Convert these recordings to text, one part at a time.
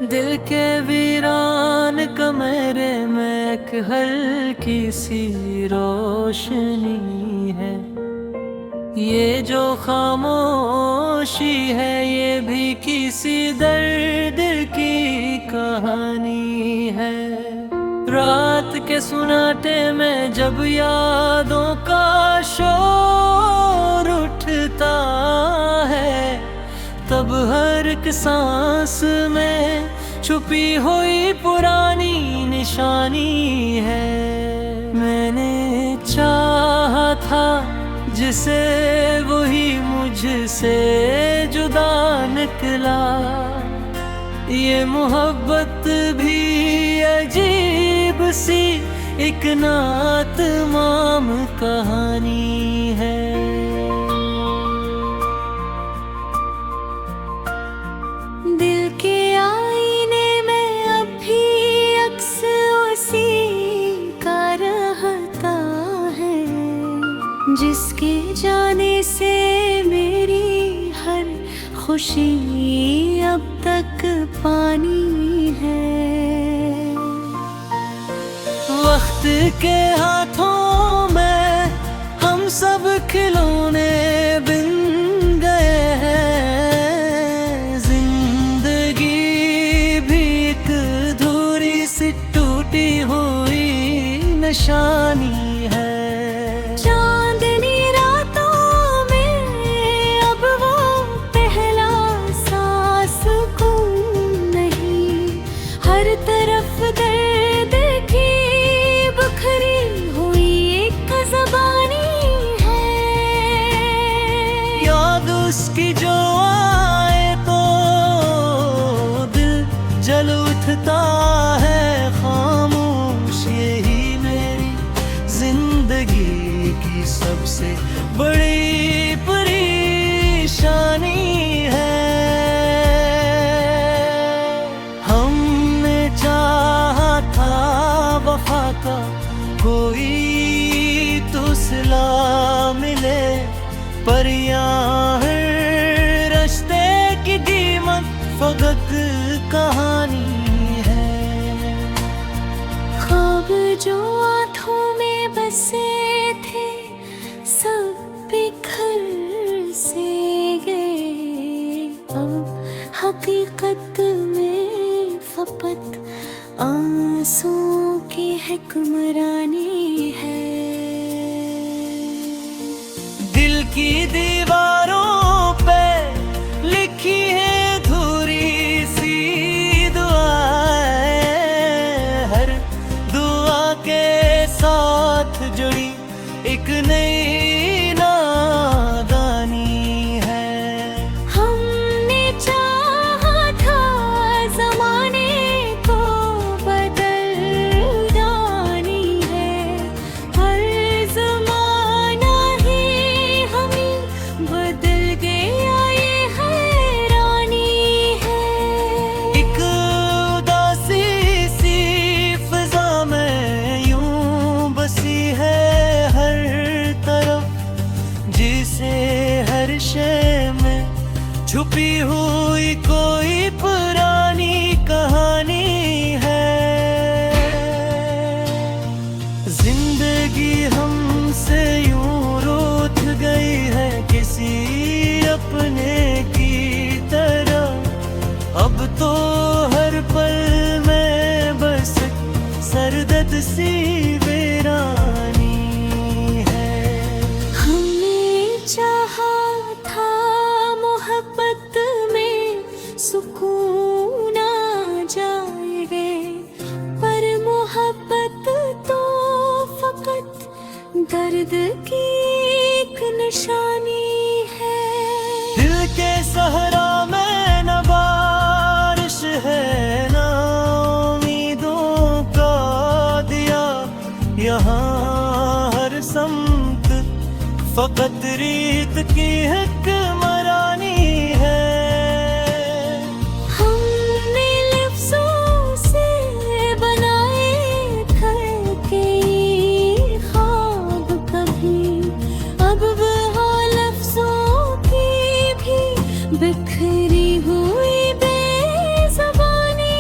दिल के वीरान कमरे में एक हल्की सी रोशनी है। ये जो खामोशी है ये भी किसी दर्द की कहानी है। रात के सुनाटे में जब यादों का शोर उठता है, तब हर एक सांस में छुपी हुई पुरानी निशानी है। मैंने चाहा था जिसे वही मुझसे जुदा निकला। ये मोहब्बत भी अजीब सी एक नात माम कहानी है। दिल के आईने में अब भी अक्स उसी का रहता है, जिसके जाने से मेरी हर खुशी अब तक पानी है। वक्त के हाथों में हम सब खिलौने बिन गए हैं। जिंदगी भी एक अधूरी सी टूटी हुई निशानी है। चांदनी रातों में अब वो पहला सा सुकून नहीं। हर तरफ दर्द की बिखरी हुई एक ज़बानी है। याद उसकी जो आए तो दिल जल उठता है। खामोश यही मेरी जिंदगी की सबसे बड़ी परेशानी है। हमने चाहा था वफा का कोई तो सिला मिले, पर यहाँ हर रिश्ते की कीमत फकत कहानी है। ख्वाब जो आँखों में बसे थे सब बिखर से गए। अब हकीकत में फकत आंसुओं की हुक्मरानी है। दिल की दीवारों पे लिखी है अधूरी सी दुआएं। हर दुआ के साथ जुड़ी एक नई नादानी है। हमने चाहा था ज़माने को बदल जानी है, हर ज़माना ही हमें बदल गया ये हैरानी है। एक उदासी सी फिजा में यूं बसी है हर तरफ, जिसे हर शय में छुपी हुई कोई पुरानी कहानी है। जिंदगी हमसे यूं रूठ गई है किसी अपने की तरह। अब तो हर पल में बस सरदर्द सी वीरानी है। हमने चाहा था मोहब्बत में सुकून आ जाएगा, पर मोहब्बत तो फकत दर्द की एक निशानी है। दिल के सहरा में न बारिश है न उम्मीदों का दिया। यहाँ हर समत फकत रीत की हुक्मरानी है। हमने लफ्ज़ों से बनाए करके ये ख्वाब कभी, अब वो लफ्ज़ों की भी बिखरी हुई बेज़बानी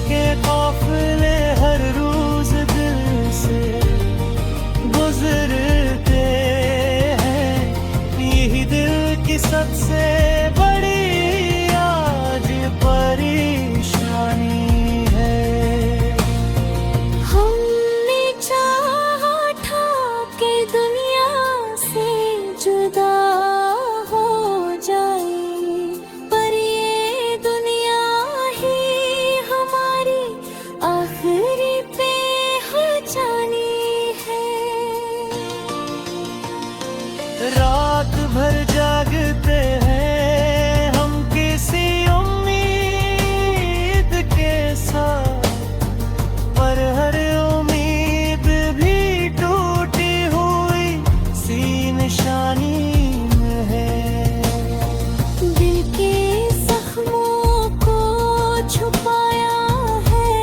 के काफिले हर रोज दिल से गुजरते हैं, यही दिल की सबसे बड़ी आज परेशानी है। हमने चाहा था कि दुनिया से जुदा हो जाए, पर ये दुनिया ही हमारी आखिरी पहचानी है। रात भर जागते हैं हम किसी उम्मीद के साथ, पर हर उम्मीद भी टूटी हुई सी निशानी में है। दिल के जख्मों को छुपाया है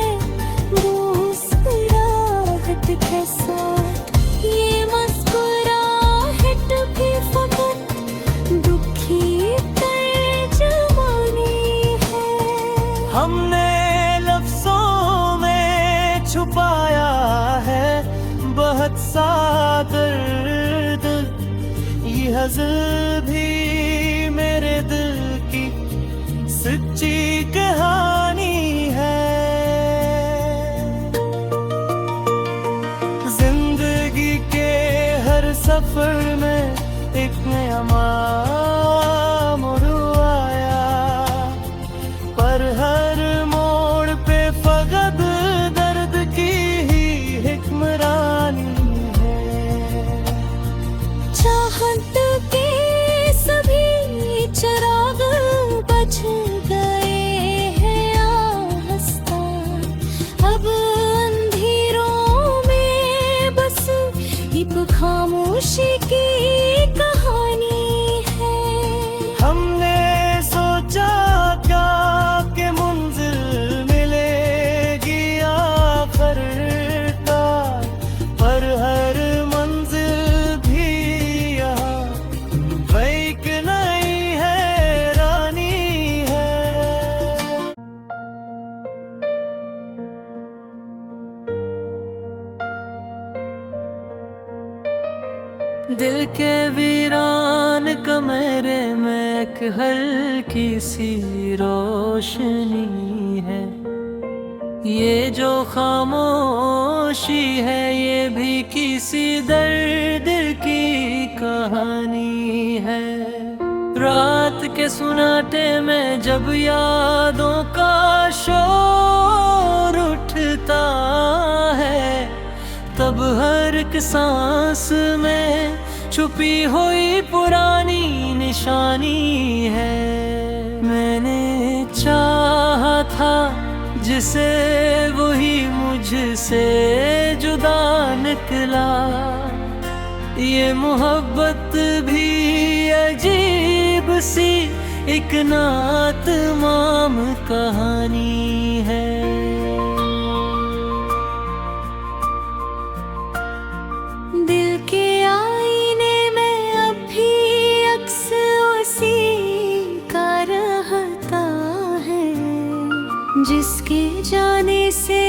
मुस्कुराहट के साथ, ये मुस्कुराहट भी फकत दुखी तर्जुमानी है। हमने लफ्जों में छुपाया है बहुत सा दर्द, ये हज़ल भी मेरे दिल की सच्ची कहानी है। जिंदगी के हर सफर में एक नया मोड़ आया, पर हर मोड़ पे फकत दर्द की ही हिक्मरानी है। चाहत के सभी चिराग बुझ गए हैं आहिस्ता, अब अंधेरों में बस एक खामोशी की कहानी है। हमने सोचा क्या कि मंजिल मिलेगी आखिरकार, पर हर मंजिल भी यहाँ एक नई हैरानी है। दिल के वीरान कमरे में एक हल्की सी रोशनी है, ये जो खामोशी है ये भी किसी दर्द की कहानी है। रात के सुनाटे में जब यादों का शोर उठता है, तब हर एक सांस में छुपी हुई पुरानी निशानी है। मैंने चाहा था जिसे वही मुझसे जुदा निकला, ये मोहब्बत भी अजीब सी एक नातमाम कहानी है। दिल के आईने में अब भी अक्स उसी का रहता है, जिसके जाने से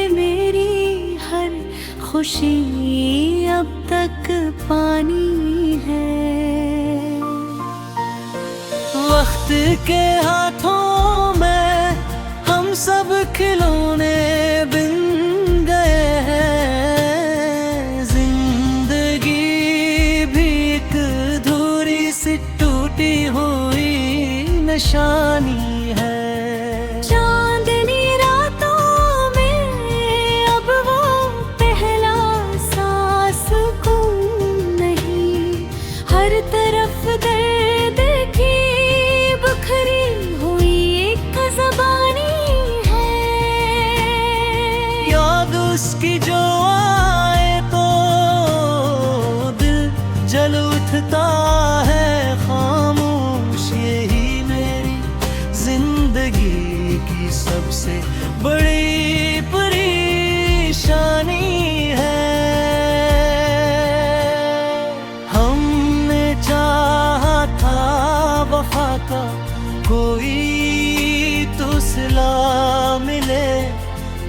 मेरी हर खुशी अब तक पानी है। वक्त के हाथों में हम सब खिलौने बिन गए हैं, जिंदगी भी एक अधूरी सी टूटी हुई निशानी है। चांदनी रातों में अब वो पहला सा सुकून नहीं, हर तरफ दर्द की बुखरी हुई एक ज़बानी है। याद उसकी जो आए तो दिल जल उठता है, खामोश यही मेरी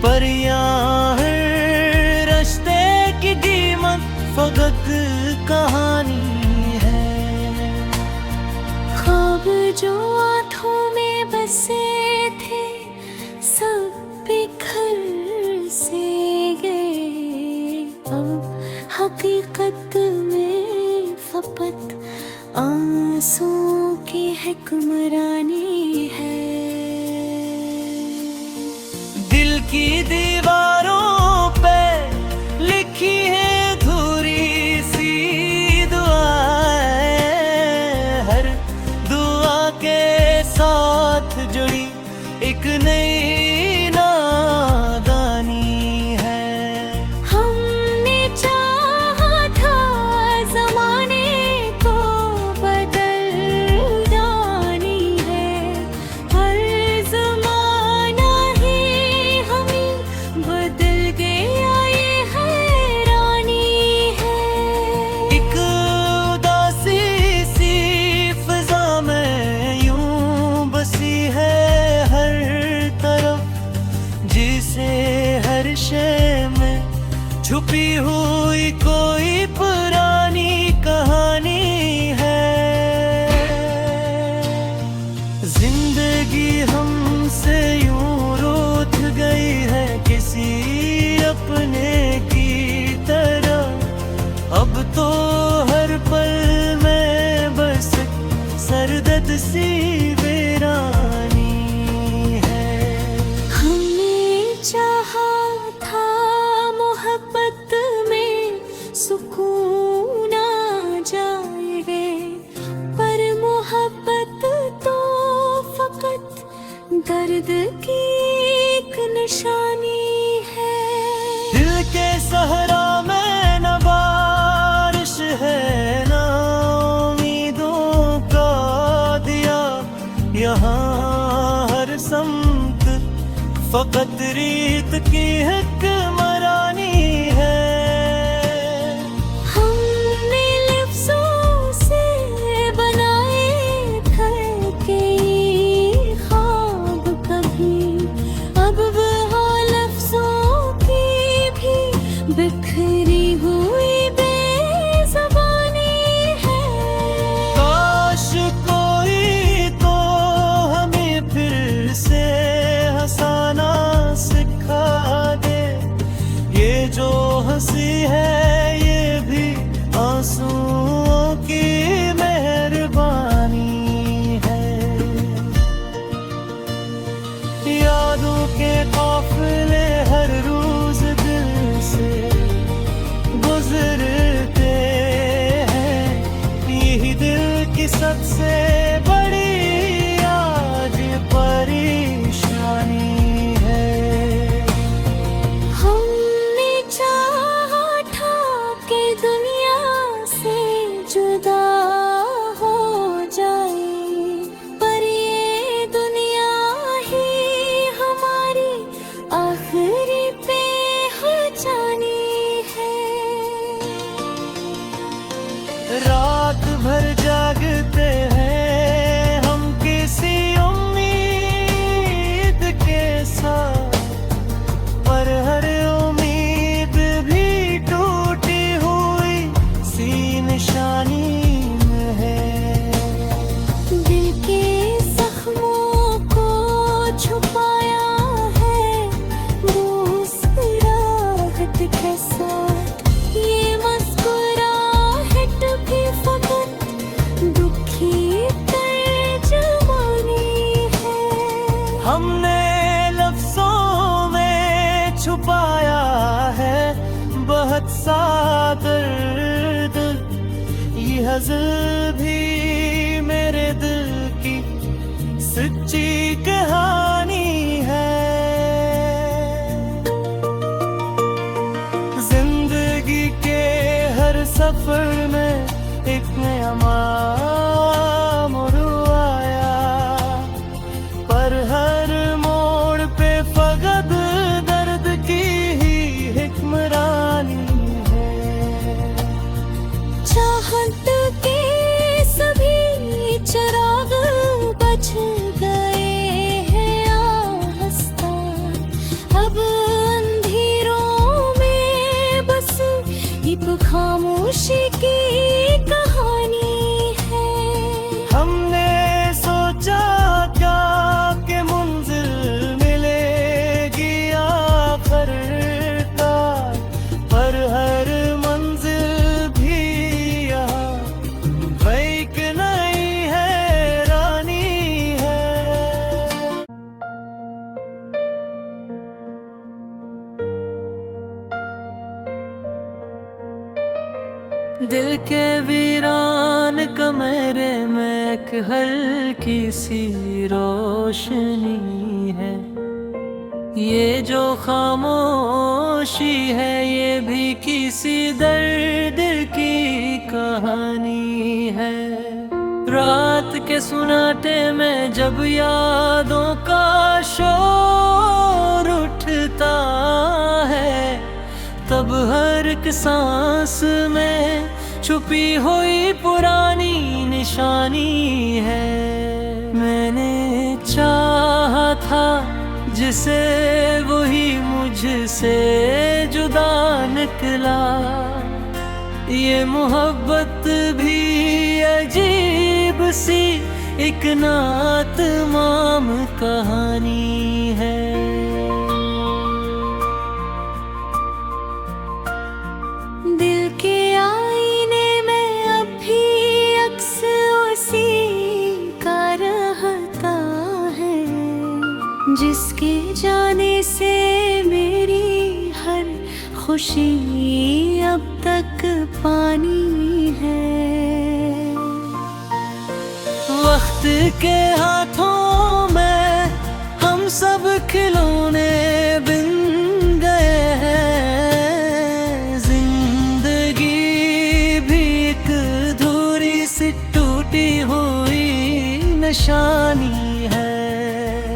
पर यहाँ हर रास्ते की कीमत फकत कहानी है। ख्वाब जो आँखों में बसे थे सब बिखर से गए, अब हकीकत में फकत आंसू की हुक्मरानी है। दिल की दीवारों पे लिखी है अधूरी सी दुआएं, हर दुआ के साथ जुड़ी एक नई नादानी है। हमने चाहा था ज़माने को बदल जानी है, हर ज़माना ही हमें बदल गया ये हैरानी है। एक उदासी सी फिजा में यूं बसी है हर तरफ, जिसे हर शय में छुपी हुई कोई पुरानी कहानी है। जिंदगी हमसे यूं रूठ गई है किसी अपने की तरह, अब तो हर पल में बस सरदर्द सी वीरानी है। हमने चाहा था मोहब्बत में सुकून आ जाएगा, पर मोहब्बत तो फकत दर्द की एक निशानी है। दिल के सहरा में न बारिश है न उम्मीदों का दिया, यहाँ हर समत फकत रीत की हुक्मरानी है। हमने लफ्ज़ों से बनाए थे कई ख्वाब कभी, अब वो लफ्ज़ों की भी बिखरी हुई बेज़बानी है। काश कोई तो हमें फिर से हंसाना सिखा दे, ये जो हंसी है ये भी आंसुओं की मेहरबानी है। यादों के काफिले हर रोज दिल से गुजरते हैं, यही दिल की सबसे बड़ी आज परेशानी है। हमने चाहा था कि दुनिया से जुदा हो जाए, पर ये दुनिया ही हमारी आखिरी पहचानी है। रात भर जागते हैं हम किसी उम्मीद के साथ, पर हर उम्मीद भी टूटी हुई सी निशानी में है। दिल के जख्मों को छुपाया है मुस्कुराहट के साथ, ये मुस्कुराहट भी फकत दुखी तर्जुमानी है। हमने लफ्जों में छुपाया है बहुत सा दर्द, ये हज़ल भी मेरे दिल की सच्ची कहानी है। जिंदगी के हर सफर में एक नया मोड़ आया, पर हर मोड़ पे फकत दर्द की ही हुक्मरानी है। चाहत के सभी चिराग बच गए हैं आस्था, अब खुशी की कहानी है। हमने सोचा क्या कि मंजिल मिलेगी आखिरकार, पर हर मंजिल भी यहाँ एक नई हैरानी है। दिल के वीरान कमरे में एक हल्की सी रोशनी है। ये जो खामोशी है ये भी किसी दर्द की कहानी है। रात के सुनाटे में जब यादों का शोर उठता है, तब हर एक सांस में छुपी हुई पुरानी निशानी है। मैंने चाहा था जिसे वही मुझसे जुदा निकला। ये मोहब्बत भी अजीब सी एक नातमाम कहानी है। दिल के आईने में अब भी अक्स उसी का रहता है, जिसके जाने से मेरी हर खुशी अब तक पानी है। वक्त के हाथों में हम सब खिलौने बिन गए हैं। जिंदगी भी एक अधूरी सी टूटी हुई निशानी है।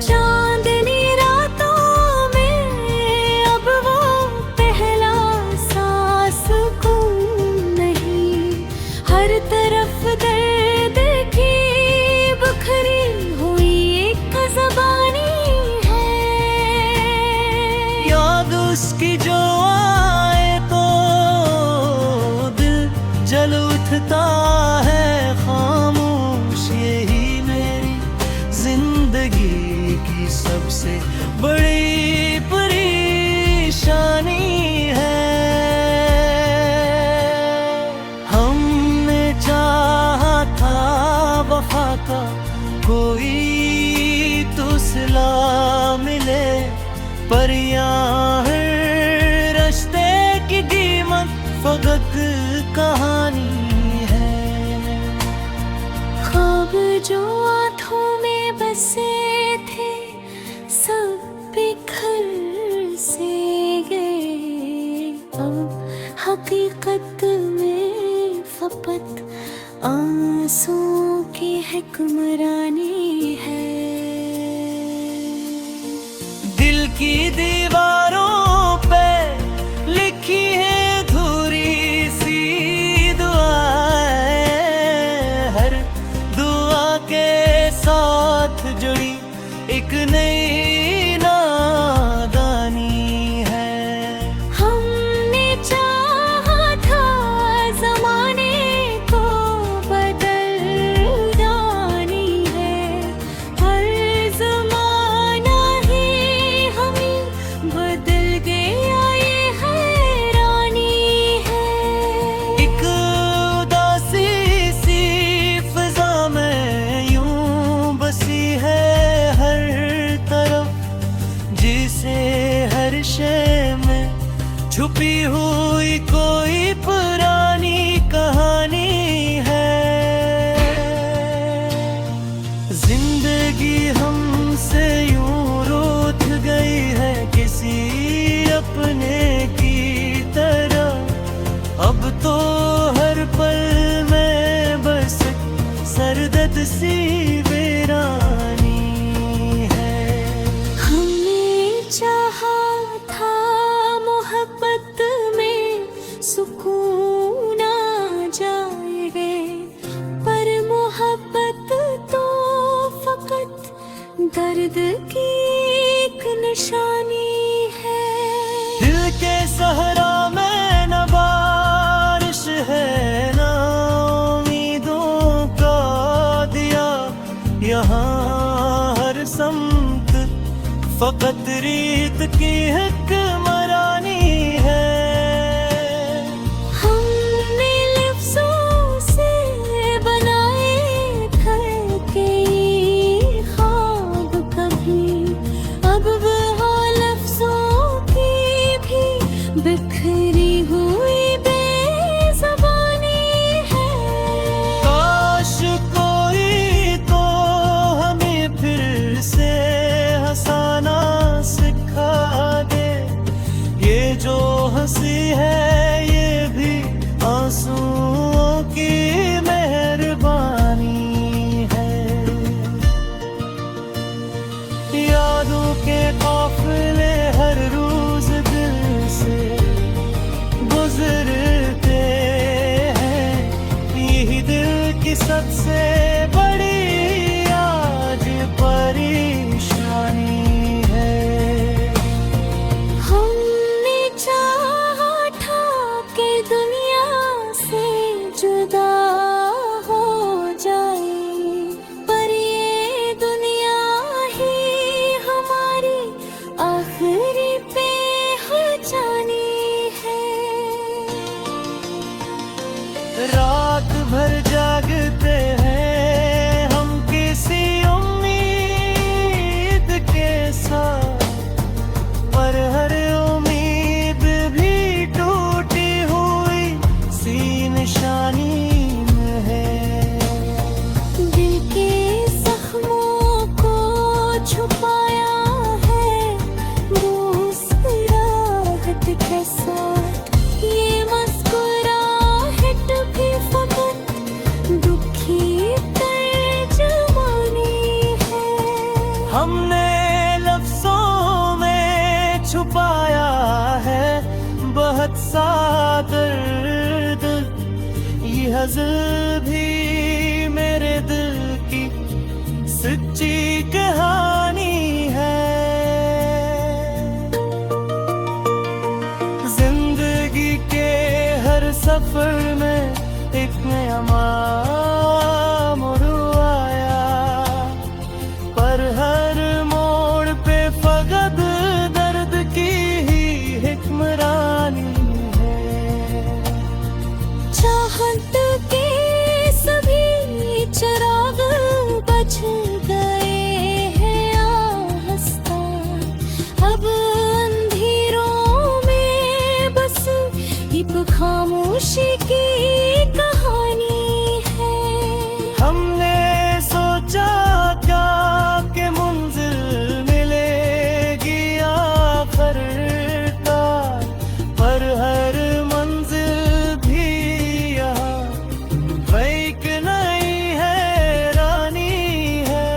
चांदनी रातों में अब वो पहला सा सुकून नहीं। हर तरफ दर्द की बिखरी हुई एक ज़बानी है। याद उसकी जो आए तो दिल जल उठता है। खामोश यही मेरी जिंदगी की सबसे बड़ी परेशानी है। हमने चाहा था वफा का कोई तो सिला मिले, पर यहाँ हर रिश्ते की कीमत फकत कहानी है। ख्वाब जो आँखों में बसे थे सब बिखर से गए। अब हकीकत में फकत आंसुओं की हुक्मरानी है। दिल की दीवारों पे लिखी है अधूरी सी दुआएं। हर दुआ के साथ जुड़ी एक नई नादानी है। हमने चाहा था ज़माने को बदल जानी है, पर ज़माना ही हमें बदल गया ये हैरानी है। एक उदासी सी फिजा में यूं बसी है हर तरफ, जिसे हर शय में छुपी हुई कोई पुरानी कहानी है। जिंदगी हमसे यूं रूठ गई है किसी अपने की तरह। अब तो हर पल में बस सरदर्द सी वीरानी है। हमने चाहा था मोहब्बत में सुकून आ जाएगा, पर मोहब्बत तो फकत दर्द की एक निशानी है। दिल के सहरा में न बारिश है की हुक्मरानी है। हमने लफ्जों से बनाए घर के ख्वाब कभी, अब वो लफ्जों की भी बिखरी हुई बेज़बानी है। काश कोई तो हमें फिर से हंसाना सिखा दे, ये जो हंसी है ये भी आंसुओं की मेहरबानी है। यादों के काफिले हर रोज दिल से गुजरते हैं, यही दिल की सबसे बड़ी आज परेशानी है। हमने चाहा था कि दुनिया से जुदा हो जाए, पर ये दुनिया ही हमारी आखिरी पहचानी है। रात भर जागते हैं हम किसी उम्मीद के साथ, पर हर उम्मीद भी टूटी हुई सी निशानी में है। दिल के जख्मों को छुपाया है मुस्कुराहट के साथ, ये मुस्कुराहट भी फकत दुखी तर्जुमानी है। हमने लफ्जों में छुपाया है बहुत सा दर्द, ये हज़ल भी मेरे दिल की सच्ची कहानी है। जिंदगी के हर सफर में एक नया मोड़ आया, पर हर मोड़ पे फकत दर्द की ही हुक्मरानी है। चाहत के सभी चिराग बुझ गए हैं आहिस्ता, अब अंधेरों में बस एक खामोशी की कहानी है। हमने सोचा क्या कि मंजिल मिलेगी आखिरकार, पर हर मंजिल भी यहाँ एक नई हैरानी है।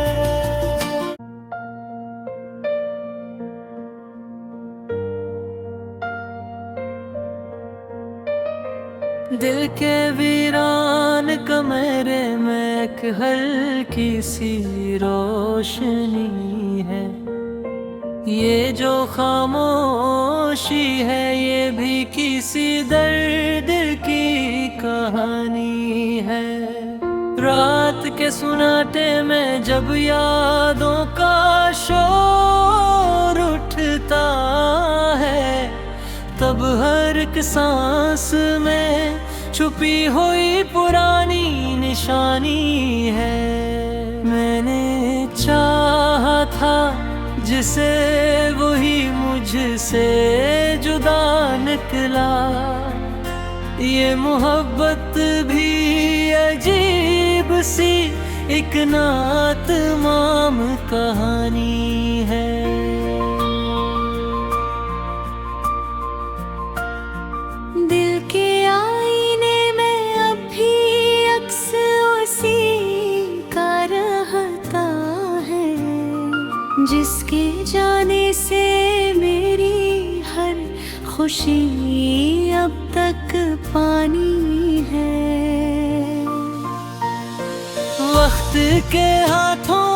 दिल के वीरान कमरे में एक हल्की सी रोशनी है, ये जो खामोशी है ये भी किसी दर्द की कहानी है। रात के सुनाटे में जब यादों का शोर उठता है, तब हर एक सांस में छुपी हुई पुरानी निशानी है। मैंने चाहा था जिसे वही मुझसे जुदा निकला, ये मोहब्बत भी अजीब सी एक नात माम कहानी है। दिल के आईने में अब भी अक्स उसी का रहता है, जिसके जाने से मेरी हर खुशी अब तक पानी है। वक्त के हाथों